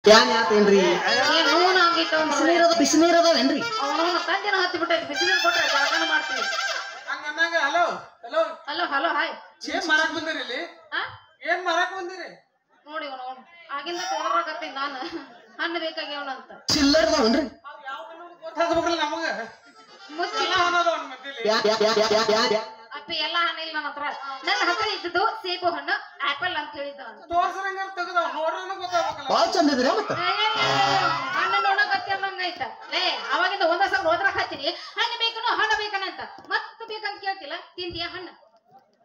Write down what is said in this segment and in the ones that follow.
ಯಾನ್ ಯಾತೇನ್ರಿ ಬಿಸಿನೀರ್ ಅದಾವೇನ್ರಿ ಅವನವನ ತಂದಿನ ಹತ್ತಿ ಬಿಟ್ಟೈತಿ ಬಿಸಿನೀರು ಕೊಟ್ರೆ ಜಳಕನ ಮಾಡ್ತೀವಿ ಹಂಗಂದಾಗ hello hello hello hello hi ಏನ್ ಮಾರಾಕ್ ಬಂದಿರಿ ಇಲ್ಲಿ ಏನ್ ಮಾರಾಕ್ ಬಂದಿರಿ ನೋಡಿ ಅವನು ಆಗಿಂದ ತೋರಾಕತ್ತೀನಿ ನಾನು ಹಣ್ಣು ಬೇಕಾಗ್ಯವನಂತ ಚಿಲ್ಲರ್ ಅದಾವೇನ್ರಿ ಗೊತ್ತಾಗ್ಬೇಕಲ್ಲ ನಮಗ ಮುಚ್ಚಿಲ್ಲ ಅಪ್ಪಿ ಎಲ್ಲ ಹಣ್ಣು ಇಲ್ಲ ನನ್ನ ಹತ್ರ ನನ್ನ ಹತ್ರ ಇದ್ದದ್ದು ಸೇಬು ಹಣ್ಣು ಆಪಲ್ ಅಂತ ಹೇಳಿದ್ದ ತೋರ್ಸರಂಗ ತೆಗದಾವ ನೋಡ್ರನ ಗೊತ್ತಾಗ್ಬೇಕಲ್ಲ ಬಾಳ ಚಂದ ಇದ್ರಿ ಮತ್ತ ಹಣ್ಣು ನೋಡಕತ್ತಿ ಅನ್ನಂಗೈತ ಲೇ ಅವಾಗಿಂದ ಒಂದ ಸಲ ಹೋದ್ರಾಕ್ ಹತ್ತೀನಿ ಹಣ್ಣು ಬೇಕನೋ ಹಣ್ಣು ಬೇಕನಂತ ಮತ್ತ ಬೇಕಂತ ಕೇಳ್ತಿಲ್ಲ ತಿಂತೀಯ ಹಣ್ಣು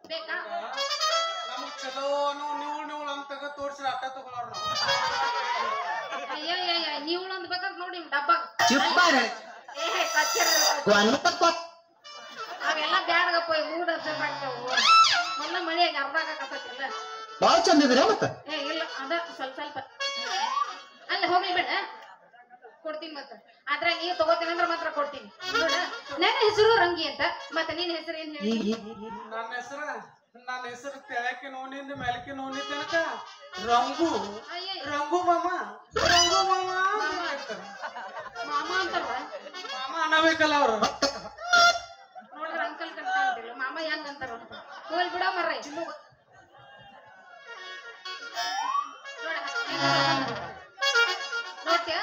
ಬೇಕಾ ನಮಗ್ ಚಲೋ ನೀವು ಅಂತ ತೆಗ ತೋರ್ಸಿ ಅಟ್ಟ ತಗೊಳ್ಳೋರ್ ನಾವು ಅಯ್ಯ ನೀವು ಒಂದು ಬೇಕಂತ ನೋಡಿ ಡಬ್ಬ ಅವೆಲ್ಲ ಬ್ಯಾಡಗಪ್ಪ ಮೂಡ್ ಅಪ್ಸೆಟ್ ಆಗ್ತಾವು ಮೊನ್ನೆ ಮಳಿಯಾಗ ಅರ್ಧಾಕತ್ತಿಲ್ಲ ಬಾಳ ಚಂದ ಇದ್ರಿ ಮತ್ತ ಇಲ್ಲ ಅದ ಸ್ವಲ್ಪ ಸ್ವಲ್ಪ ಅಲ್ಲ ಹೋಗ್ಲಿ ಬೇಡ ಕೊಡ್ತೀನಿ ಮತ್ತ ಆದ್ರೆ ನೀವು ತಗೋತೀನಿ ಅಂದ್ರೆ ಮಾತ್ರ ಕೊಡ್ತೀನಿ ನೋಡ ನನ್ನ ಹೆಸರು ರಂಗಿ ಅಂತ ಮತ್ತೆ ನಿನ್ನ ಹೆಸರು ಏನ್ ಹೇಳಿ ನನ್ನ ಹೆಸರು ತೆಳಕ್ಕೆ ನೋನಿಂದ ಮೇಲಕ್ಕೆ ನೋನಿ ತನಕ ರಂಗು ರಂಗು ಮಾಮ ಮಾಮ ಅಂತಾರ ಮಾಮ ಅನ್ನಬೇಕಲ್ಲ ಅವ್ರು ನೋಡ್ರ ಅಂಕಲ್ ಕಂಡಿಲ್ಲ ಮಾಮ ಹೆಂಗ್ ಅಂತಾರ ಹೋಲ್ ಬಿಡ ಮರ್ರೆ ನೋಡ್ತೀಯ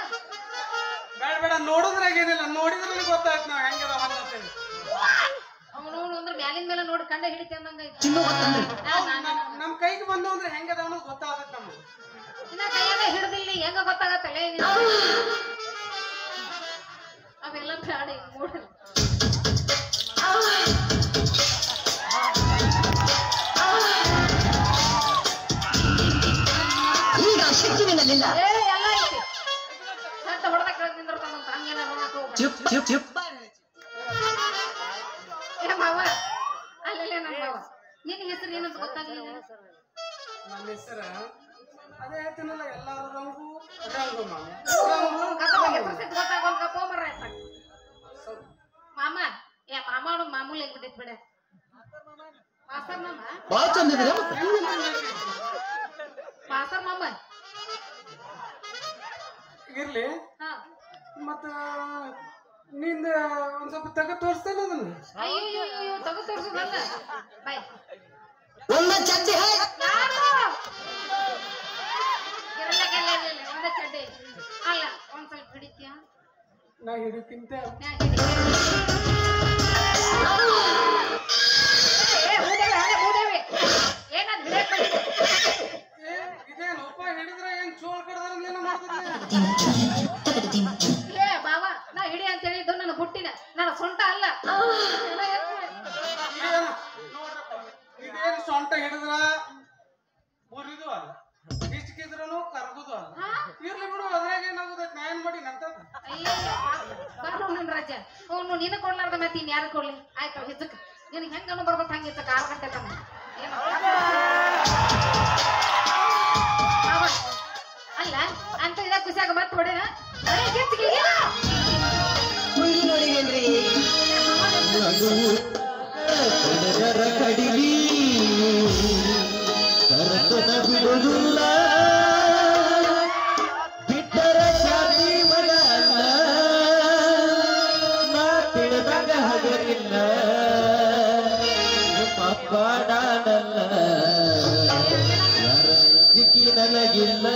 ಬೇಡ ನೋಡಿದ್ರಾಗ ಏನಿಲ್ಲ ನೋಡಿದ್ರೆ ಗೊತ್ತಾಯ್ತು ನಾವ್ ಹೆಂಗದ ಅಂತೇಳಿ ಅವನು ಅಂದ್ರೆ ಮ್ಯಾಲಿನ ಮೇಲೆ ನೋಡಿ ಕಂಡ ಹಿಡಿತಿ ಅಂದಂಗ ನಮ್ ಕೈಗೆ ಬಂದು ಅಂದ್ರೆ ಹೆಂಗದ ಅನ್ನೋದು ಗೊತ್ತಾಗತ್ತೆ ನಮ್ಗೆ ಇನ್ನ ಕೈಯಾಗ ಹಿಡ್ದಿಲ್ಲ ಹೆಂಗ ಗೊತ್ತಾಗತ್ತಲ್ಲ ಅವೆಲ್ಲ ಬ್ಯಾಡ ಮೂಡ ಈಗ ಶಿಕ್ಷಣದಲ್ಲಿಲ್ಲ ಎಲ್ಲ ಐತಿ ಸತ್ತ ಹೊಡೆದ ಕೆಳಗೆ ನಿಂದಿರ್ತಾನಂತ ಹಂಗೇನಾರ ಮಾವ ಅಲ್ಲೇ ನಮ್ಮ ಮಾವ ನಿನ್ನ ಹೆಸರು ಏನಂತ ಗೊತ್ತಾಗಲಿಲ್ಲ ನನ್ನ ಹೆಸರ ಅದೇ ಹೇಳ್ತೀನಲ್ಲ ಎಲ್ಲಾರು ರಂಗು ಮಾಮ ಗೊತ್ತಾಗೋಲ್ಕಪ್ಪ ಮರ ಮಾಮ ಏ ಮಾಮ ಮಾಮೂಲಿ ಆಗ್ಬಿಟ್ಟೈತಿ ಬಿಡ ಮಾಸ್ತರ್ ಮಾಮ ಬಾಳ ಚಂದ ಇದ್ರಿ ಮಾಸ್ತರ್ ಮಾಮ ಇರ್ಲಿ ಮತ್ತ ನಿಂದ ಒಂದ್ ಸ್ವಲ್ಪ ತಗ ತೋರಿಸ್ತೇನೆ ಅದನ್ನ ಅಯ್ಯೋ ತಗೋ ತೋರ್ಸೋದಲ್ಲ ಬಾಯ್ ಒಂದ ಚಡ್ಡಿ ಯಾರು ಒಂದ ಚಡ್ಡಿ ಅಲ್ಲ ಒಂದ್ ಸ್ವಲ್ಪ ಹಿಡಿತೀಯ ನಾ ಹಿಡಿತಿಂತ ಏನಂತ ಇದೇನಪ್ಪ ಹಿಡಿದ್ರೆ ಏನ್ ಚೋಳ್ ಕಡ್ದಾರ ಏನೋ ಮಾಡ್ತಿದ್ದೆ ಬಾವ ನಾ ಹಿಡಿ ಅಂತ ಹೇಳಿದ್ದು ನನ್ನ ಹುಟ್ಟಿನ ನನ್ನ ಸೊಂಟ ಅಲ್ಲ ಇದೇನು ಸೊಂಟ ಹಿಡಿದ್ರ ಮುರಿದು ಅಲ್ಲ ಹಿಚ್ಕಿದ್ರೂ ಕರಗುದು ಅಲ್ಲ ಇರ್ಲಿ ಬಿಡು ಅದ್ರಾಗ ಏನಾಗುದೈತಿ ನಾ ಏನ್ ಮಾಡಿ ನಂತ ಅಯ್ಯೋ ನನ್ ರಾಜ ಅವನು ನೀನು ಕೊಡ್ಲಾರ್ದ ಮತ್ತೆ ಇನ್ ಯಾರು ಕೊಡ್ಲಿ ಆಯ್ತು ಹೆಚ್ಚಕ್ ನಿನಗೆ ಹೆಂಗ ಅನು ಬರ್ಬೇಕು ಹಂಗೆ ಹೆಚ್ಚಕ್ 6 ಗಂಟೆ ತಮ್ಮ ಅಲ್ಲ ಅಂತ ಇದ ಖುಷಿಯಾಗ ಮತ್ತೆ ಹೊಡೆನ ಮುಂದೆ ನೋಡಿದೇನ್ರಿ ಕಡಿವಿ ಕರತನ ಬಿಡುವುದಿಲ್ಲ ಬಿಟ್ಟರ ಶಾದಿ ಮಗಲ್ಲ ನಾ ತಿಳಿದಾಗ ಹಗರಿಲ್ಲ ಅಪ್ಪ ನಾನಲ್ಲ ಯಾರ ಸಿಕ್ಕಿ ನನಗಿಲ್ಲ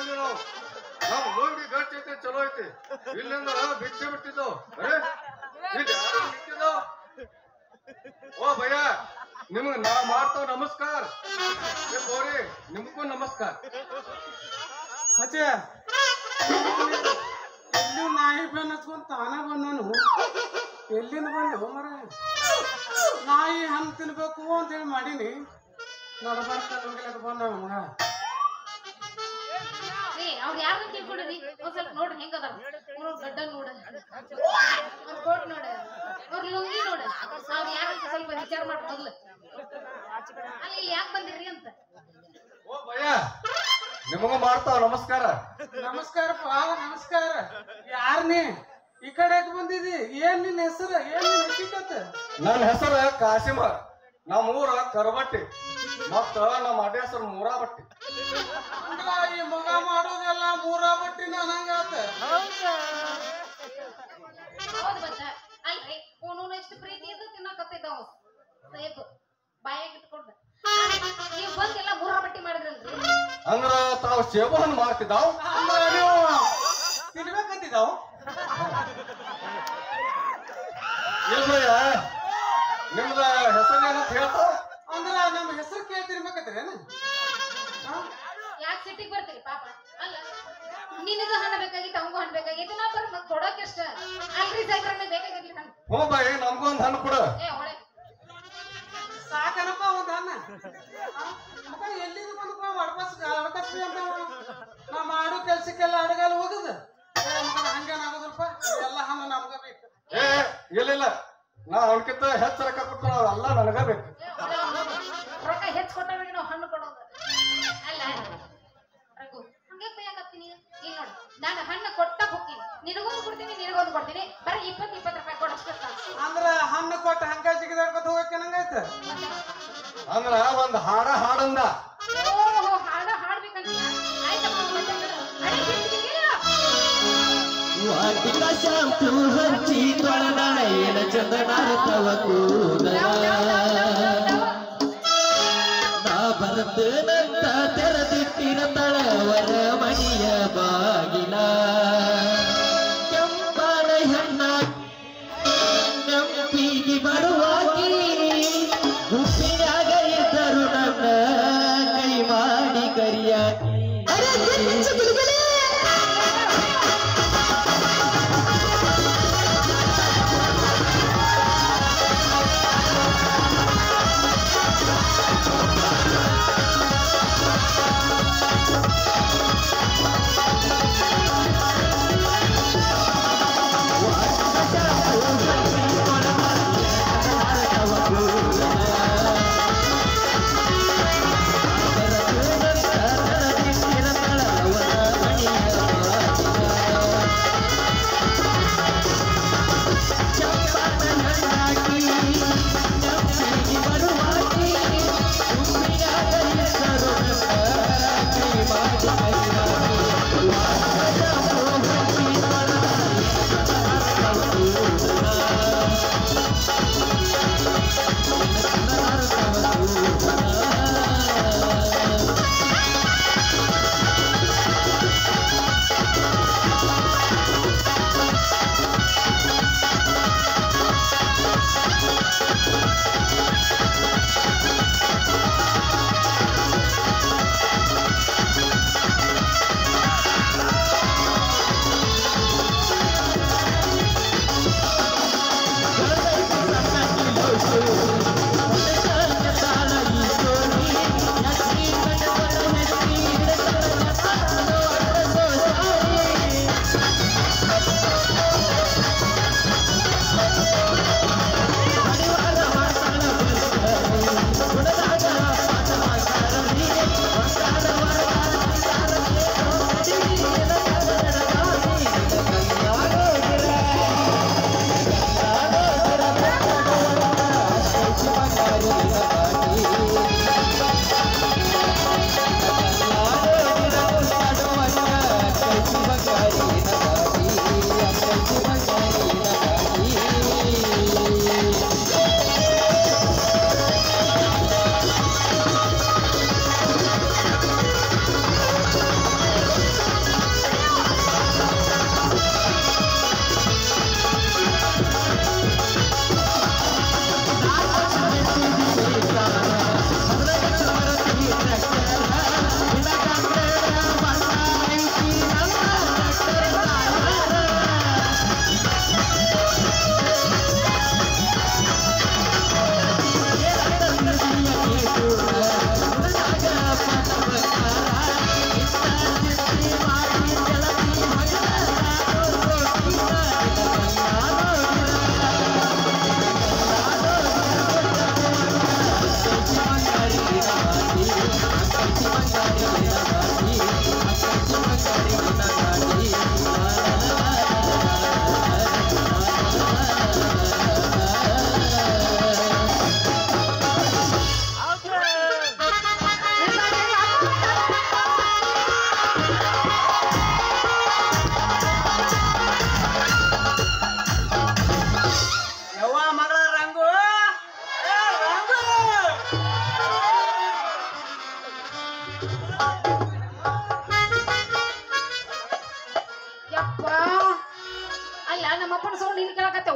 ಬಂದ್ವಿ ನಾವು ನಮ್ ಲೋಂಗಿ ಗಟ್ಟಿ ಐತಿ ಚಲೋ ಐತಿ ಇಲ್ಲಿಂದ ಭಿಕ್ಷೆ ಬಿಟ್ಟಿದ್ದವು ಅರೆ ಇಲ್ಲಿ ಯಾರು ನಿಂತಿದ್ದವು ಓ ಭಯ್ಯ ನಿಮ್ಗೆ ನಾ ಮಾಡ್ತಾವ್ ನಮಸ್ಕಾರ ಬೋರಿ ನಿಮ್ಗೂ ನಮಸ್ಕಾರ ಅಜ್ಜ ಎಲ್ಲಿ ನಾಯಿ ಬೆನ್ನ ಹಚ್ಕೊಂಡ್ ತಾನ ಬಂದನು ಎಲ್ಲಿಂದ ಬಂದು ಮರ ನಾಯಿ ಹಣ್ಣು ತಿನ್ಬೇಕು ಅಂತೇಳಿ ಮಾಡೀನಿ ನಡಬಾರ್ಕ ಬಂದ ಮಗ ಅವ್ರು ಯಾರು ತಿಳ್ಕೊಂಡಿರಿ ಒಂದ್ ಸ್ವಲ್ಪ ನೋಡ್ರಿ ಹೆಂಗದಾರ ಅವ್ರ ಗಡ್ಡ ನೋಡ ಅವ್ರ ಕೋಟ್ ನೋಡ ಅವ್ರ ಲುಂಗಿ ನೋಡ ಅವ್ರು ಯಾರು ಸ್ವಲ್ಪ ವಿಚಾರ ಮಾಡಿ ಮೊದ್ಲು ಅಲ್ಲಿ ಇಲ್ಲಿ ಯಾಕೆ ಬಂದಿರ್ರಿ ಅಂತ ಓ ಭಯ್ಯ ನಿಮಗೂ ಮಾಡ್ತಾವ ನಮಸ್ಕಾರ ನಮಸ್ಕಾರಪ್ಪ ನಮಸ್ಕಾರ ಯಾರನೇ ಈ ಕಡೆ ಬಂದಿದಿ ಏನ್ ನಿನ್ ಹೆಸರು ಏನ್ ನಿನ್ ಹಕ್ಕಿಕತ್ತ ನನ್ನ ಹೆಸರು ಕಾಸಿಮ ನಮ್ಮ ಊರ ಕರಬಟ್ಟಿ ಮತ್ತ ನಮ್ಮ ಅಡ್ಡ ಹೆಸರು ಮೂರಾಬಟ್ಟಿ ಅಂದ್ರ ಈ ಮಗ ಮಾಡೋದೆಲ್ಲ ಮೂರ ಬಟ್ಟಿ ನಂಗಾತ ಹೌದು ಬತ್ತ ಅಲ್ರಿ ಅವನು ಎಷ್ಟು ಪ್ರೀತಿಯಿಂದ ತಿನ್ನಕತ್ತಿದ್ದಾವ ಸೇಬ್ ಬಾಯಾಗ ಇಟ್ಕೊಂಡು ನೀವು ಬಂದೆಲ್ಲ ಮೂರ ಬಟ್ಟಿ ಮಾಡಿದ್ರಲ್ರಿ ಅಂದ್ರ ತಾವು ಸೇಬು ಹಣ್ಣು ಮಾಡ್ತಿದ್ದಾವ್ ಅಂದ್ರ ನೀವು ತಿನ್ಬೇಕಂತಿದ್ದಾವ್ ಇಲ್ವಯ್ಯ ನಿಮ್ದ ಹೆಸರು ಏನಂತ ಹೇಳ್ತಾವ ಅಂದ್ರ ನಮ್ಮ ಹೆಸರು ಕೇಳಿ ತಿನ್ಬೇಕತ್ರೇನ ಯಾಕೆ ಸಿಟ್ಟಿಗೆ ಬರ್ತೀರಿ ಪಾಪ ಅಲ್ಲ ನಿನಗ ಹಣ ಬೇಕಾಗಿತ್ತು ಅವಂಗೂ ಹಣ ಬೇಕಾಗಿತ್ತು ನಾ ಬರ್ ಮತ್ ಕೊಡೋಕೆ ಎಷ್ಟ ಅಲ್ರಿ ಸಾಯ್ಕ್ರಮೆ ಬೇಕಾಗಿರ್ಲಿ ಹಣ್ಣು ಹೋ ಬಾಯಿ ನಮ್ಗೂ ಒಂದ್ ಹಣ್ಣು ಕೊಡು ಏ ಒಳ್ಳೆ ಸಾಕನಪ್ಪ ಒಂದ್ ಅನ್ನ ಮಗ ಎಲ್ಲಿಂದ ಬಂದಪ್ಪ ಅಡ್ಕಸ್ ಅಂತ ನಾ ಮಾಡೋ ಕೆಲ್ಸಕ್ಕೆಲ್ಲ ಅಡಗಾಲ ಹೋಗುದು ಹಂಗೇನಾಗೋದಲ್ಪ ಎಲ್ಲ ಹಣ್ಣು ನಮ್ಗ ಬೇಕು ಏ ಇಲ್ಲ ನಾ ಅವನಕ್ಕಿಂತ ಹೆಚ್ಚು ರೊಕ್ಕ ಕೊಟ್ಟು ನಾವೆಲ್ಲ ನನಗ ಬೇಕು ರೊಕ್ಕ ಹೆಚ್ಚು ಕೊಟ್ಟವ್ರಿಗೆ ನಾವು ಹಣ್ಣು ಕೊಡೋದು ಅಲ್ಲ ರಘು ಹಂಗೆ ಬೈಯಾಕತ್ತೀನಿ ಇಲ್ಲಿ ನೋಡಿ ನಾನು ಹಣ್ಣು ಕೊಟ್ಟ ಹೋಗ್ತೀನಿ ನಿನಗೊಂದು ಕೊಡ್ತೀನಿ ನಿನಗೊಂದು ಕೊಡ್ತೀನಿ ಬರೀ 20 ರೂಪಾಯಿ ಕೊಡಷ್ಟು ಅಂದ್ರ ಹಣ್ಣು ಕೊಟ್ಟು ಹಂಗ ಜಿಗಿದಾಡ್ಕೊತ ಹೋಗಕ್ಕೆ ನಂಗಾಯ್ತ ಅಂದ್ರ ಒಂದ್ ಹಾಡಂದ ಓಹೋ ಹಾಡ್ಬೇಕಂತ ಆಯ್ತಪ್ಪ ಅಡಿ ವಾಟಿಕ ಶಾಂಪು ಹಚ್ಚಿ ತೊಳೆದಾಳ ಏನ ಚಂದನಾರ್ತವ ಕೂದಲ ನಾ ಬರ್ತೇನಂತ ತೆರೆದಿಟ್ಟಿನ ತಳವರ ಮಣಿಯ ಬಾಗಿಲ ಕೆಂಪಾಳ ಹೆಣ್ಣ ನೆಂಪಿಗೆ ಬರುವಾಗಿ ಹುಟ್ಟಿಯಾಗ ಇದ್ದರು ನನ್ನ ಕೈ ಮಾಡಿ ಕರಿಯಾಗಿ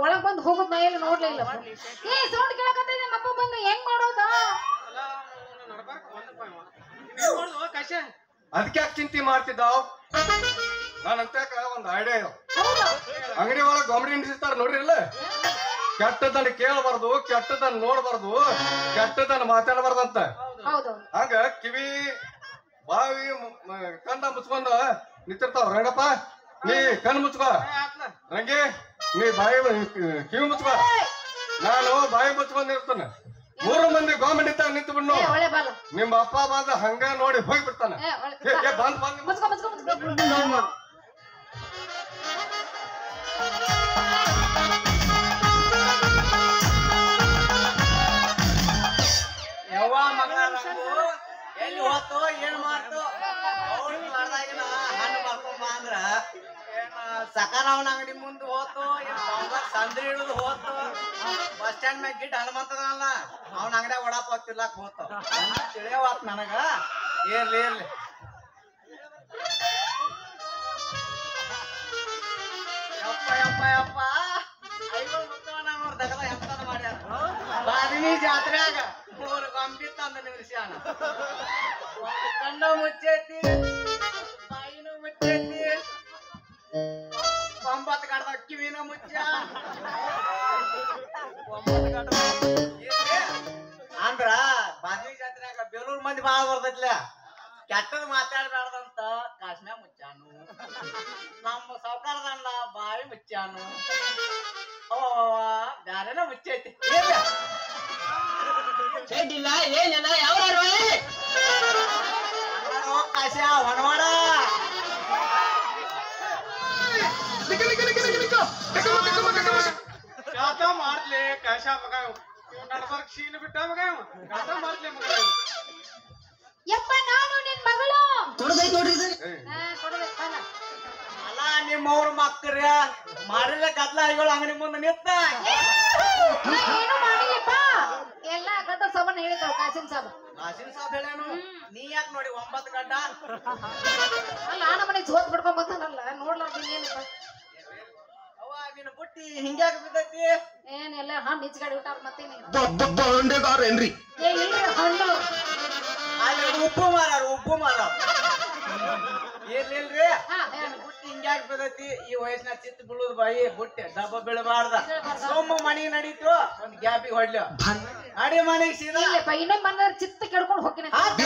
ಒಳಗ್ ಬಂದು ಹೋಗುದ್ ನಾ ಎಲ್ಲಿ ನೋಡ್ಲೇ ಇಲ್ಲ ಏ ಸೌಂಡ್ ಕೇಳಕತ್ತೈತೆ ನಮ್ಮ ಅಪ್ಪ ಬಂದು ಹೆಂಗ್ ಮಾಡೋದ ಅದಕ್ಕೆ ಯಾಕೆ ಚಿಂತೆ ಮಾಡ್ತಿದ್ದಾವ್ ನಾನಂತಾಕ ಒಂದ್ ಐಡಿಯಾ ಹೌದಾ ಅಂಗಡಿ ಒಳಗ್ ಗೊಂಬಡಿ ನಿಂದಿರ್ತಾರ ನೋಡ್ರಿಲ್ಲ ಕೆಟ್ಟದನ್ನ ಕೇಳಬಾರ್ದು ಕೆಟ್ಟದನ್ನ ನೋಡ್ಬಾರ್ದು ಕೆಟ್ಟದನ್ನ ಮಾತಾಡಬಾರ್ದಂತ ಹೌದು ಹಂಗ ಕಿವಿ ಬಾವಿ ಕಣ್ಣ ಮುಚ್ಕೊಂಡ ನಿಂತಿರ್ತಾವ ರಂಗಪ್ಪ ನೀ ಕಣ್ ಮುಚ್ಕೋ ರಂಗಿ ನೀ ಬಾಯಿ ಕಿವಿ ಮುಚ್ಕೋ ನಾನು ಬಾಯಿ ಮುಚ್ಕೊಂಡಿರ್ತಾನೆ 3 ಮಂದಿ ಗೊಂಬಡಿ ನಿಂತು ಬಿಡ್ನು ಏ ಒಳ್ಳೆ ಬಾಲ ನಿಮ್ಮ ಅಪ್ಪ ಬಂದ ಹಂಗ ನೋಡಿ ಹೋಗಿ ಬಿಡ್ತಾನೆ ಏ ಒಳ್ಳೆ ಬಂದ್ ಬಂದ್ ಮುಚ್ಕೋ ಮುಚ್ಕೋ ಮುಚ್ಕೋ ಯವ್ವ ಮಗಳ ಎಲ್ಲಿ ಹೋತು ಏನ್ ಮಾಡ್ತು ಅವ್ರು ಮಾಡ್ದಾಗಿನ ಹಣ್ಣು ಬರ್ಕೊಂಬ ಅಂದ್ರ ಏನ ಸಕಾರಾವನ ಅಂಗಡಿ ಮುಂದೆ ಹೋತು ಸಂದ್ರಿ ಹಿಡಿದು ಹೋತು ಬಸ್ ಸ್ಟ್ಯಾಂಡ್ ಮ್ಯಾಗ ಗಿಟ್ ಹನುಮಂತದಲ್ಲ ಅವನ ಅಂಗಡಿಯಾಗ ವಡಾಪಾವ್ ತಿರ್ಲಾಕ್ ಹೋತು ತಿಳಿಯವಾತ್ ನನಗ ಇರ್ಲಿ ಇರ್ಲಿ ಯಪ್ಪ ಯಪ್ಪ ಯಪ್ಪ ಐಗಳು ಮಕ್ಕಳ ನೋಡ್ ದಗದ ಎಂತದ ಮಾಡ್ಯಾರ ಬಾದಿನಿ ಜಾತ್ರ್ಯಾಗ 3 ಗೊಂಬಿ ತಂದ ನಿಲ್ಸ್ಯಾನ ಒಂದು ಕಣ್ಣು ಮುಚ್ಚೈತಿ ಬಾಯಿನೂ ಮುಚ್ಚೈತಿ 9 ಗಡ್ದ ಕಿವಿನ ಮುಚ್ಚ 9 ಗಡ್ದ ಅಂದ್ರ ಬಾದಿನಿ ಜಾತ್ರ್ಯಾಗ ಬೇಲೂರ್ ಮಂದಿ ಬಾಳ ಬರ್ತೈತ್ಲ ಕೆಟ್ಟದ್ ಮಾತಾಡ್ಬಾರ್ದಂತ ಕಾಶ್ಮ್ಯಾ ಮುಚ್ಚಾನು ನಮ್ಮ ಸಾವುಕಾರದನ್ನ ಬಾಯಿ ಮುಚ್ಚಾನು ಓ ಬ್ಯಾರೇನ ಮುಚ್ಚೈತಿ ಚಡ್ಡಿಲ್ಲ ಏನಿಲ್ಲ ಯಾವ್ದಾರು ಕಾಶ ಹೊಣವಾಡ ಕಾತ ಮಾಡ್ಲಿ ಕಾಶ ಮಗ ನಡ್ಬರ್ಕ್ ಶೀನ ಬಿಟ್ಟ ಮಗ ಕಾತ ಮಾಡ್ಲಿ ಮಗ ಯಪ್ಪ ನಾನು ನಿನ್ ಮಗಳು ಕೊಡ್ಬೇಕು ನೋಡ್ರಿ ಇದು ಕೊಡ್ಬೇಕು ತಾನ ಅಲ್ಲ ನಿಮ್ಮವ್ರ ಮಕ್ಕಳ ಮಾಡಿದ ಗದ್ಲ ಐಗಳು ಅಂಗಡಿ ಮುಂದೆ ನಿಂತ ನಾ ಏನು ಮಾಡಿಲ್ಲಪ್ಪ ಎಲ್ಲ ಗದ್ದ ಸಾಬನ್ ಹೇಳಿದ್ರು ಕಾಸಿನ ಸಾಬ ಕಾಸಿನ ಸಾಬ್ ಹೇಳೇನು ನೀ ಯಾಕೆ ನೋಡಿ 9 ಗಡ್ಡ ಅಲ್ಲ ಆನ ಮನೆ ಜೋತ್ ಬಿಡ್ಕೊಂಡ್ ಬಂದಾನಲ್ಲ ನೋಡ್ಲಾರ್ದ ಏನಪ್ಪ ಅವ್ವ ನಿನ್ನ ಬುಟ್ಟಿ ಹಿಂಗ್ಯಾಕ ಬಿದ್ದೈತಿ ಏನೆಲ್ಲ ಹಣ್ಣು ಈಚೆಗಡೆ ಊಟ ಮತ್ತೇನೆ ಬಂಡೆಗಾರೇನ್ರಿ ಏ ಇಲ್ರಿ ಹಣ್ಣು ಅಲ್ಲಿ ಉಪ್ಪು ಮಾರ ಇರ್ಲಿಲ್ರಿ ಹಾ ಹೇಳು. ಬುಟ್ಟಿ ಹಿಂಗ್ಯಾಕ ಬಿದ್ದೈತಿ ಈ ವಯಸ್ಸಿನ ಚಿತ್ತ ಬೀಳುದು ಬಾಯಿ ಬುಟ್ಟಿ ಡಬ್ಬ ಬೀಳಬಾರ್ದ ಸೋಮ ಮನಿ ನಡೀತು ಒಂದ್ ಗ್ಯಾಪಿಗೆ ಹೊಡ್ಲು ಅಡಿ ಮನೆಗೆ ಸೀದಾ ಇಲ್ಲಪ್ಪ ಇನ್ನೊಮ್ಮೆ ಬಂದ್ರೆ ಚಿತ್ತ ಕೆಡ್ಕೊಂಡು ಹೋಗ್ತೀನಿ ಆತ